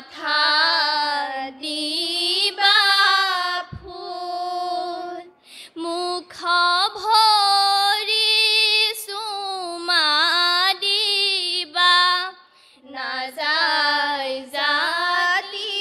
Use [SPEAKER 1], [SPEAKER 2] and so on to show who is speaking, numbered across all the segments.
[SPEAKER 1] মাথা দিবা ফুল মুখ ভৰি চুমা দিবা নাযায় জাতি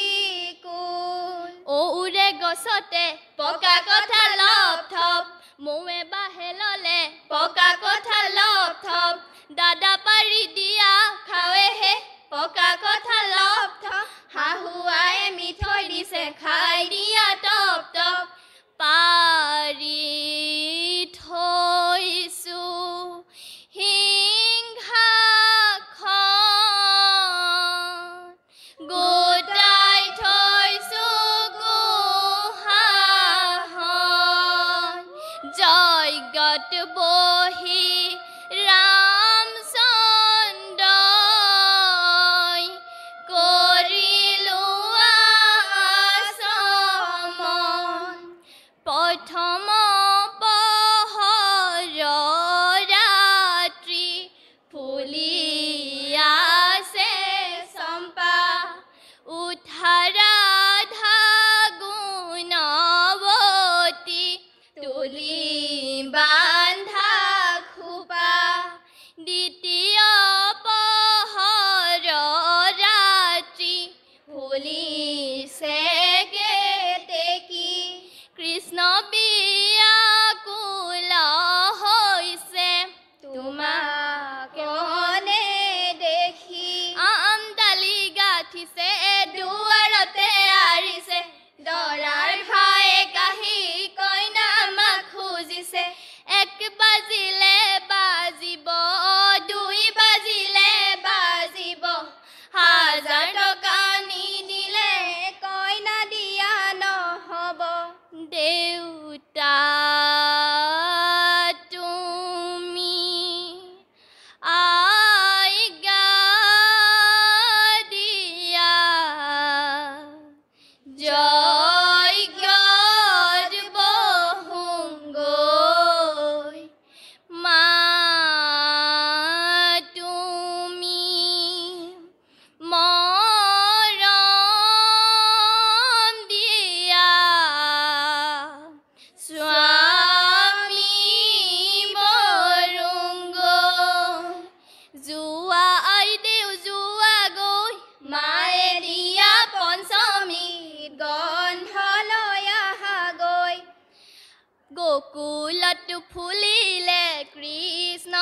[SPEAKER 1] কুল উৰে গছতে পকা কঁঠাল লপ থপ মৌৱে বাহে ললে পকা কঁঠাল লপ থপ দাদা পাৰি দিয়া খাৱেহে পকা কঁঠাল লপ থপ শাহুৱাই মিঠৈ দিছে খাই দিয়া টপ টপ পাৰি থৈছো সিংহাখন গোটাই থৈছো গুহাখন যজ্ঞত বহি ৰামচন্দ্ৰই কৰিলো আচমন প্ৰথম পহৰ ৰাত্ৰি ফুলি আছে চম্পা উঠা ৰাধা গুণৱতী তুলি বান্ধা খোপা দ্বিতীয় পহৰ ৰাত্ৰি ফুলিছে কেতেকী কৃষ্ণ বিয়াকুল হৈছে তোমাক কনে দেখি আমদালি গাঠিছে দুৱাৰতে আৰিছে দৰাৰ ভাই কাহি কইনা আমাক খুজিছে এক বাজিলে বাজিব দুই বাজিলে বাজিব হাজাৰ টকা নিদিলে কইনা দিয়া নহ'ব দেউতা তুমি আজ্ঞা দিয়া যজ্ঞত বহোগৈ মা তুমি মৰম দিয়া স্বামী বৰুংগৈ যোৱা আইদেউ যোৱা গৈ মায়ে দিয়া পঞ্চমীত গন্ধ লৈ আহাগৈ গকুলত ফুলিলে কৃষ্ণ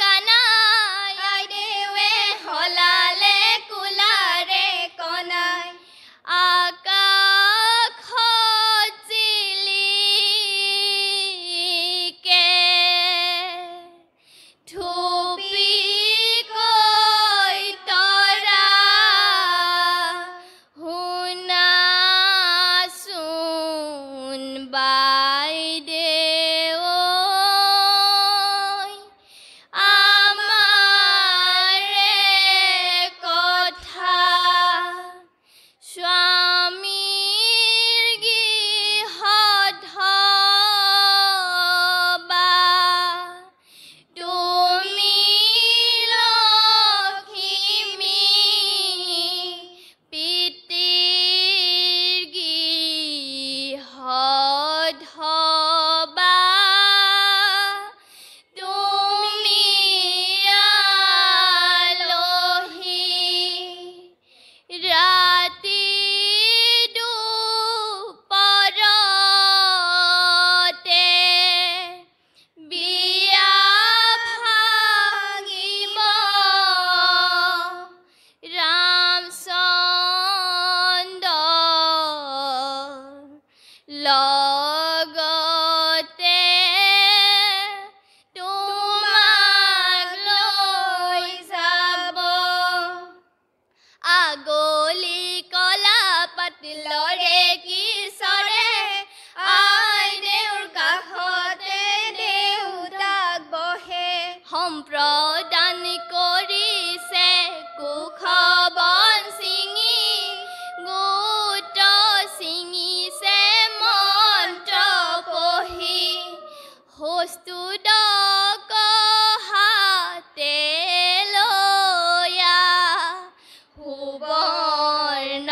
[SPEAKER 1] কানাই আইদেৱে হলালে কুলাৰে কনাই আকাশত জিলিকে থুপিকৈ তৰা শুনাচোন বাইদেউ আমাৰে কথা স্বামীৰ গৃহত হবা তুমি লখিমী পিতৃৰ গৃহত হবা তুমি আলহী ৰাতি দুপৰতে বিয়া ভাঙিব ৰামচন্দ্ৰ লগতে তোমাক লৈ যাব আগলি কলা পাতিলৰে কিশোৰে আইদেউৰ কাষতে দেউতাক বহে সম্প্ৰদান কৰিছে কুশবন ছিঙি গোট ছিঙিছে মন্ত্ৰ পঢ়ি হস্তুদক হাতে লয়া সুবৰ্ণ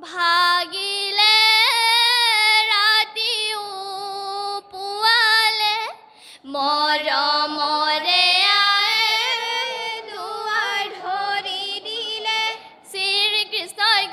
[SPEAKER 1] ভাগিলে ৰাতিও পুৱালে মৰমৰে আই দুৱাৰ ধৰি দিলে শ্ৰীকৃষ্ণই